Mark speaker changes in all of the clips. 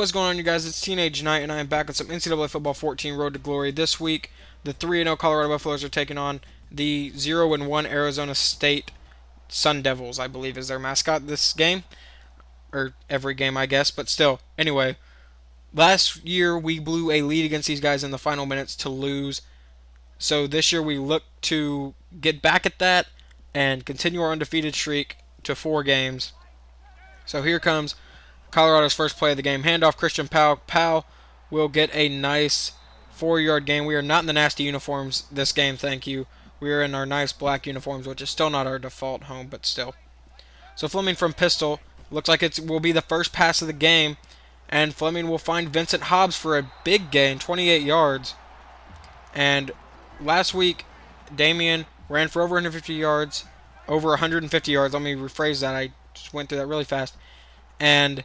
Speaker 1: What's going on, you guys? It's Teenage Knight, and I am back with some NCAA Football 14 Road to Glory. This week, the 3-0 Colorado Buffaloes are taking on the 0-1 Arizona State Sun Devils, I believe is their mascot this game. Or every game, I guess, but still. Anyway, last year we blew a lead against these guys in the final minutes to lose. So this year we look to get back at that and continue our undefeated streak to 4 games. So here comes Colorado's first play of the game. Handoff Christian Powell. Powell will get a nice 4-yard gain. We are not in the nasty uniforms this game, thank you. We are in our nice black uniforms, which is still not our default home, but still. So Flemming from pistol. Looks like it will be the first pass of the game. And Flemming will find Vincent Hobbs for a big gain, 28 yards. And last week, Damian ran for over 150 yards. Over 150 yards. Let me rephrase that. I just went through that really fast. And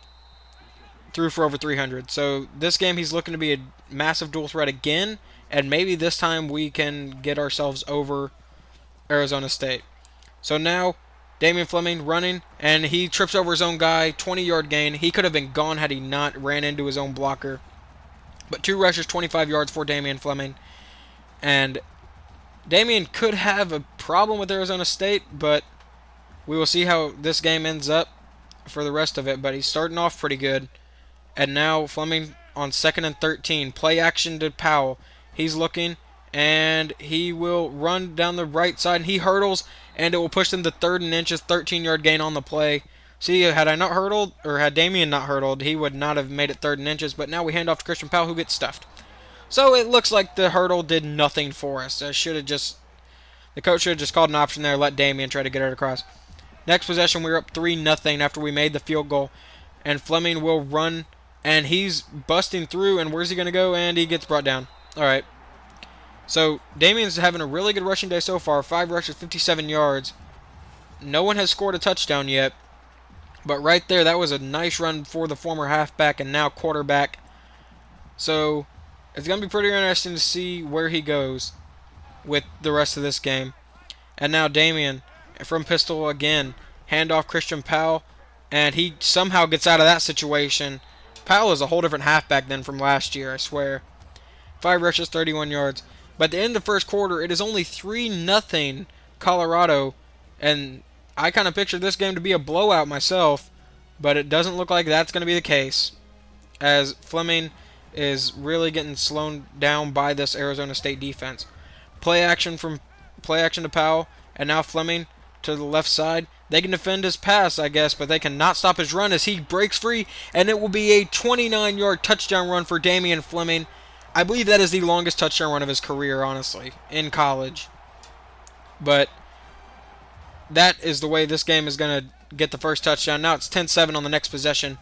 Speaker 1: threw for over 300. So this game he's looking to be a massive dual threat again, and maybe this time we can get ourselves over Arizona State. So now Damian Flemming running, and he trips over his own guy, 20-yard gain. He could have been gone had he not ran into his own blocker. But 2 rushes, 25 yards for Damian Flemming. And Damian could have a problem with Arizona State, but we will see how this game ends up for the rest of it. But he's starting off pretty good. And now Flemming on 2nd and 13. Play action to Powell. He's looking, and he will run down the right side. And he hurdles, and it will push them to 3rd and inches. 13-yard gain on the play. See, had I not hurdled, or had Damian not hurdled, he would not have made it 3rd and inches. But now we hand off to Christian Powell, who gets stuffed. So it looks like the hurdle did nothing for us. The coach should have just called an option there, let Damian try to get it across. Next possession, we were up 3-0 after we made the field goal. And Flemming will run, and he's busting through, and where's he going to go? And he gets brought down. All right. So Damian's having a really good rushing day so far. 5 rushes, 57 yards. No one has scored a touchdown yet. But right there, that was a nice run for the former halfback and now quarterback. So it's going to be pretty interesting to see where he goes with the rest of this game. And now Damian from pistol again. Handoff Christian Powell. And he somehow gets out of that situation. Powell is a whole different halfback than from last year, I swear. 5 rushes, 31 yards. But at the end of the first quarter, it is only 3-0 Colorado. And I kind of pictured this game to be a blowout myself. But it doesn't look like that's going to be the case, as Flemming is really getting slowed down by this Arizona State defense. Play action to Powell. And now Flemming to the left side. They can defend his pass, I guess, but they cannot stop his run as he breaks free, and it will be a 29-yard touchdown run for Damian Flemming. I believe that is the longest touchdown run of his career, honestly, in college. But that is the way this game is going to get the first touchdown. Now it's 10-7 on the next possession,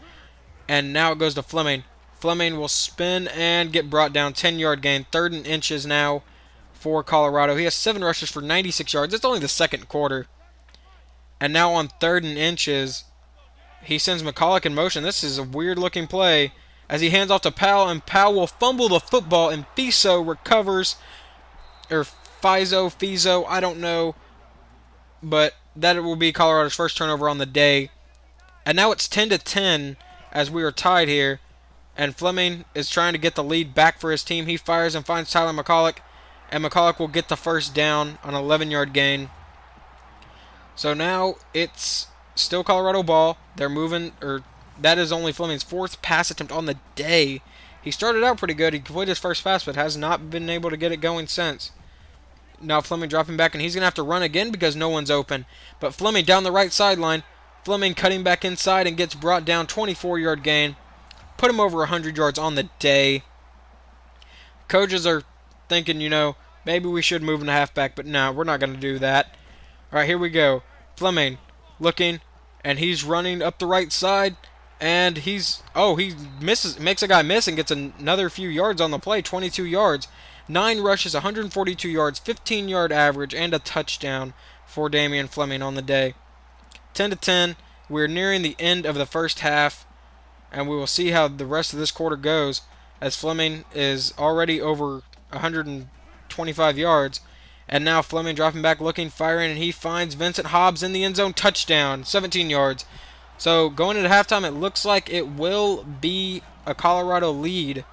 Speaker 1: and now it goes to Flemming. Flemming will spin and get brought down, 10-yard gain, 3rd and inches now for Colorado. He has 7 rushes for 96 yards. It's only the second quarter. And now on 3rd and inches, he sends McCulloch in motion. This is a weird-looking play as he hands off to Powell, and Powell will fumble the football, and Fizo recovers. Or Fizo, I don't know. But that will be Colorado's first turnover on the day. And now it's 10-10 as we are tied here. And Flemming is trying to get the lead back for his team. He fires and finds Tyler McCulloch, and McCulloch will get the first down on an 11-yard gain. So now it's still Colorado ball. They're moving, or that is only Flemming's 4th pass attempt on the day. He started out pretty good. He completed his first pass, but has not been able to get it going since. Now Flemming dropping back, and he's going to have to run again because no one's open. But Flemming down the right sideline. Flemming cutting back inside and gets brought down, 24-yard gain. Put him over 100 yards on the day. Coaches are thinking, maybe we should move him to halfback, but no, we're not going to do that. All right, here we go. Flemming looking, and he's running up the right side, and he makes a guy miss and gets another few yards on the play, 22 yards. 9 rushes, 142 yards, 15-yard average, and a touchdown for Damian Flemming on the day. 10-10. We're nearing the end of the first half, and we will see how the rest of this quarter goes, as Flemming is already over 125 yards. And now Flemming dropping back, looking, firing, and he finds Vincent Hobbs in the end zone. Touchdown, 17 yards. So going into halftime, it looks like it will be a Colorado lead,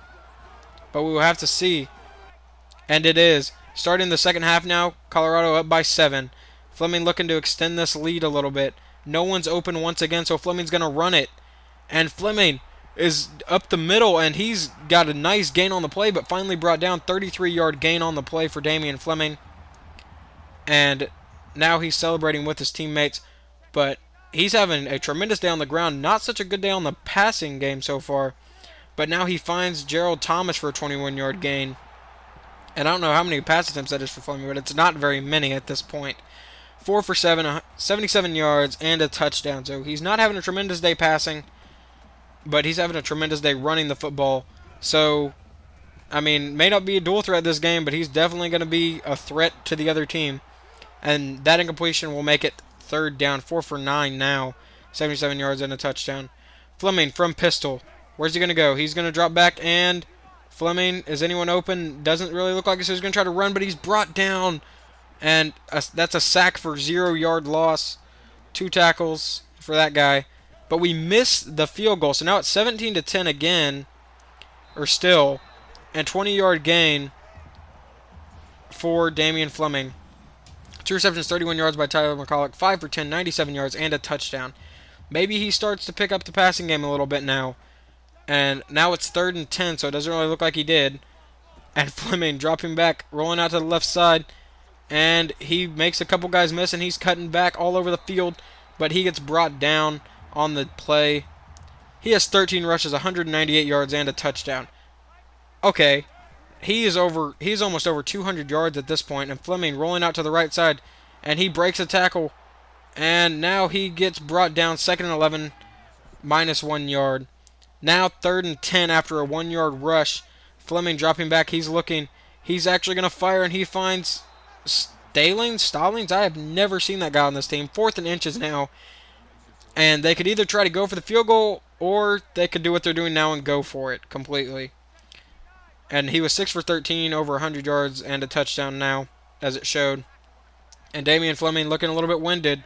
Speaker 1: but we will have to see. And it is. Starting the second half now, Colorado up by 7. Flemming looking to extend this lead a little bit. No one's open once again, so Flemming's going to run it. And Flemming is up the middle, and he's got a nice gain on the play, but finally brought down. 33-yard gain on the play for Damian Flemming. And now he's celebrating with his teammates, but he's having a tremendous day on the ground. Not such a good day on the passing game so far, but now he finds Gerald Thomas for a 21-yard gain. And I don't know how many pass attempts that is for Flemming, but it's not very many at this point. 4 for 7, 77 yards, and a touchdown. So he's not having a tremendous day passing, but he's having a tremendous day running the football. So, I mean, may not be a dual threat this game, but he's definitely going to be a threat to the other team. And that incompletion will make it third down. 4 for 9 now. 77 yards and a touchdown. Flemming from pistol. Where's he going to go? He's going to drop back, and Flemming, is anyone open? Doesn't really look like it, so he's going to try to run, but he's brought down. And that's a sack for 0-yard loss. 2 tackles for that guy. But we missed the field goal, so now it's 17-10 again, or still, and 20-yard gain for Damian Flemming. 2 receptions, 31 yards by Tyler McCulloch, 5 for 10, 97 yards, and a touchdown. Maybe he starts to pick up the passing game a little bit now. And now it's 3rd and 10, so it doesn't really look like he did. And Flemming dropping back, rolling out to the left side. And he makes a couple guys miss, and he's cutting back all over the field. But he gets brought down on the play. He has 13 rushes, 198 yards, and a touchdown. Okay, he's almost over 200 yards at this point, and Flemming rolling out to the right side, and he breaks a tackle, and now he gets brought down. 2nd and 11, minus 1 yard. Now 3rd and 10 after a 1-yard rush. Flemming dropping back. He's looking. He's actually going to fire, and he finds Stallings. I have never seen that guy on this team. 4th and inches now. And they could either try to go for the field goal, or they could do what they're doing now and go for it completely. And he was 6 for 13, over 100 yards, and a touchdown now, as it showed. And Damian Flemming looking a little bit winded.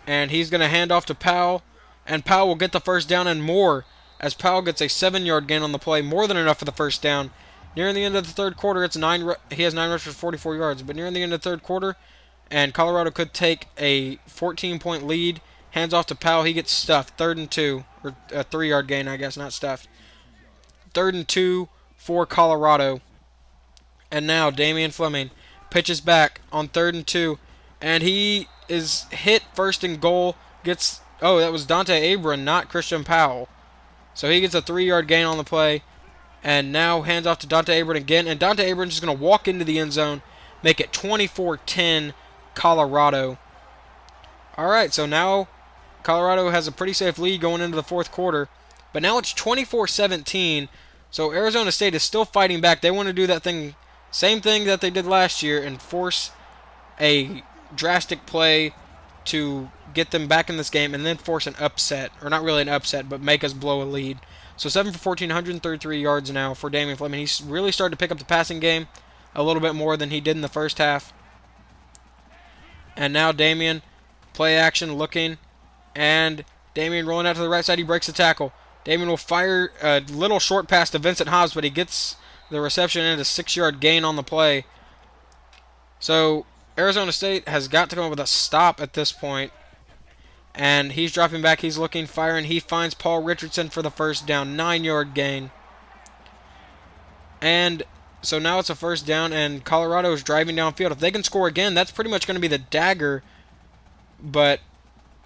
Speaker 1: And he's going to hand off to Powell. And Powell will get the first down and more, as Powell gets a 7-yard gain on the play, more than enough for the first down. Nearing the end of the third quarter, he has 9 rushes for 44 yards. But nearing the end of the third quarter, and Colorado could take a 14-point lead. Hands off to Powell. He gets stuffed. 3rd and 2. Or a 3-yard gain, I guess, not stuffed. 3rd and 2 for Colorado. And now Damian Flemming pitches back on 3rd and 2. And he is hit first and goal. Oh, that was Dante Abram, not Christian Powell. So he gets a 3-yard gain on the play. And now hands off to Dante Abram again. And Dante Abram is just going to walk into the end zone. Make it 24-10 Colorado. Alright, so now Colorado has a pretty safe lead going into the fourth quarter. But now it's 24-17. So Arizona State is still fighting back. They want to do that same thing that they did last year, and force a drastic play to get them back in this game, and then force an upset. Or not really an upset, but make us blow a lead. So 7 for 14, 133 yards now for Damian Flemming. He's really started to pick up the passing game a little bit more than he did in the first half. And now Damian, play action, looking. And Damian rolling out to the right side. He breaks the tackle. Damian will fire a little short pass to Vincent Hobbs, but he gets the reception and a 6-yard gain on the play. So Arizona State has got to come up with a stop at this point. And he's dropping back. He's looking, firing. He finds Paul Richardson for the first down. 9-yard gain. And so now it's a first down, and Colorado is driving downfield. If they can score again, that's pretty much going to be the dagger. But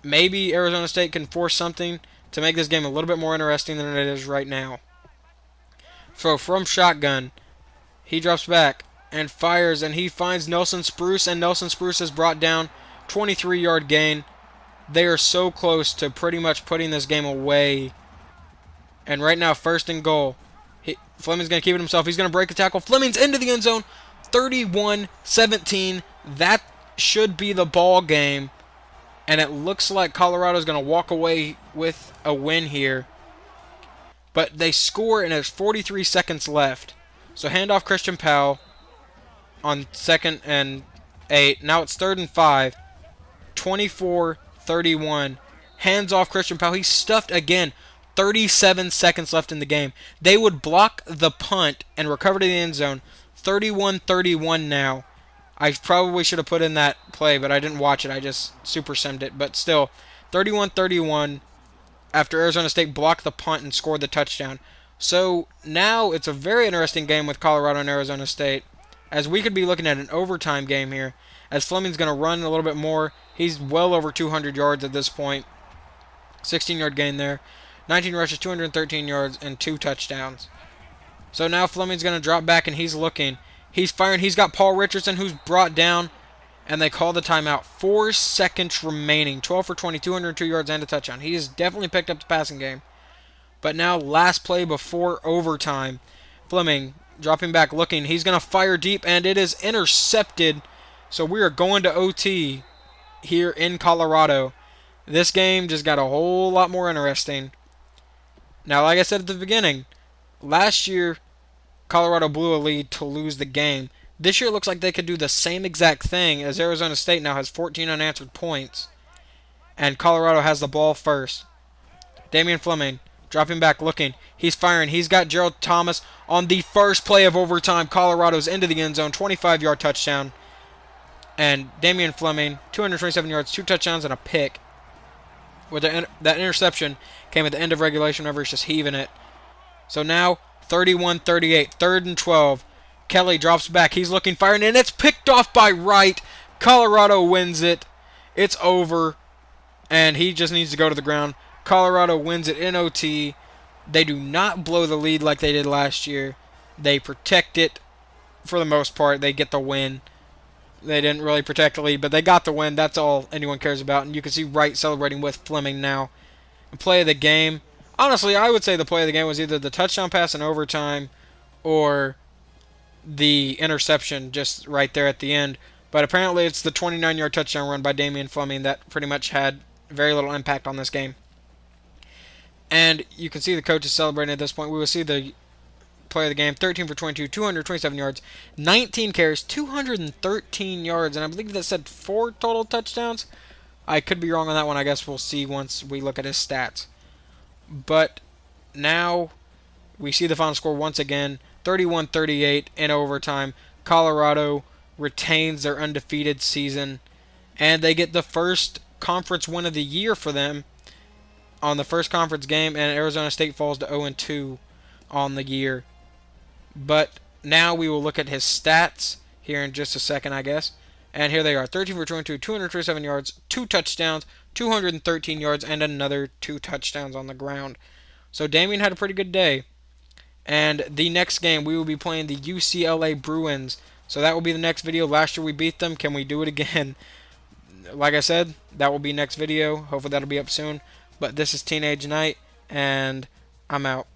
Speaker 1: maybe Arizona State can force something to make this game a little bit more interesting than it is right now. So from shotgun, he drops back and fires, and he finds Nelson Spruce, and Nelson Spruce is brought down. 23-yard gain. They are so close to pretty much putting this game away. And right now, 1st and goal. Flemming's going to keep it himself. He's going to break the tackle. Flemming's into the end zone. 31-17. That should be the ball game. And it looks like Colorado's going to walk away with a win here. But they score, and there's 43 seconds left. So hand off Christian Powell on 2nd and 8. Now it's 3rd and 5. 24-31. Hands off Christian Powell. He's stuffed again. 37 seconds left in the game. They would block the punt and recover to the end zone. 31-31 now. I probably should have put in that play, but I didn't watch it. I just super simmed it. But still, 31-31 after Arizona State blocked the punt and scored the touchdown. So now it's a very interesting game with Colorado and Arizona State, as we could be looking at an overtime game here, as Flemming's going to run a little bit more. He's well over 200 yards at this point. 16-yard gain there. 19 rushes, 213 yards, and 2 touchdowns. So now Flemming's going to drop back, and he's looking. He's firing. He's got Paul Richardson, who's brought down, and they call the timeout. 4 seconds remaining. 12 for 20, 202 yards, and a touchdown. He has definitely picked up the passing game. But now, last play before overtime. Flemming dropping back, looking. He's going to fire deep, and it is intercepted. So we are going to OT here in Colorado. This game just got a whole lot more interesting. Now, like I said at the beginning, last year, Colorado blew a lead to lose the game. This year it looks like they could do the same exact thing, as Arizona State now has 14 unanswered points. And Colorado has the ball first. Damian Flemming dropping back, looking. He's firing. He's got Gerald Thomas on the first play of overtime. Colorado's into the end zone. 25-yard touchdown. And Damian Flemming, 227 yards, 2 touchdowns, and a pick. With that interception came at the end of regulation whenever he's just heaving it. So now, 31-38, 3rd and 12. Kelly drops back. He's looking, firing, and it's picked off by Wright. Colorado wins it. It's over, and he just needs to go to the ground. Colorado wins it in OT. They do not blow the lead like they did last year. They protect it for the most part. They get the win. They didn't really protect the lead, but they got the win. That's all anyone cares about. And you can see Wright celebrating with Flemming now. And play of the game. Honestly, I would say the play of the game was either the touchdown pass in overtime or the interception just right there at the end. But apparently it's the 29-yard touchdown run by Damian Flemming that pretty much had very little impact on this game. And you can see the coaches celebrating at this point. We will see the play of the game. 13 for 22, 227 yards, 19 carries, 213 yards, and I believe that said 4 total touchdowns. I could be wrong on that one. I guess we'll see once we look at his stats. But now we see the final score once again, 31-38 in overtime. Colorado retains their undefeated season, and they get the first conference win of the year for them on the first conference game, and Arizona State falls to 0-2 on the year. But now we will look at his stats here in just a second, I guess. And here they are. 13 for 22, 237 yards, 2 touchdowns, 213 yards, and another 2 touchdowns on the ground. So Damian had a pretty good day. And the next game, we will be playing the UCLA Bruins. So that will be the next video. Last year we beat them. Can we do it again? Like I said, that will be next video. Hopefully that'll be up soon. But this is Teenage Night, and I'm out.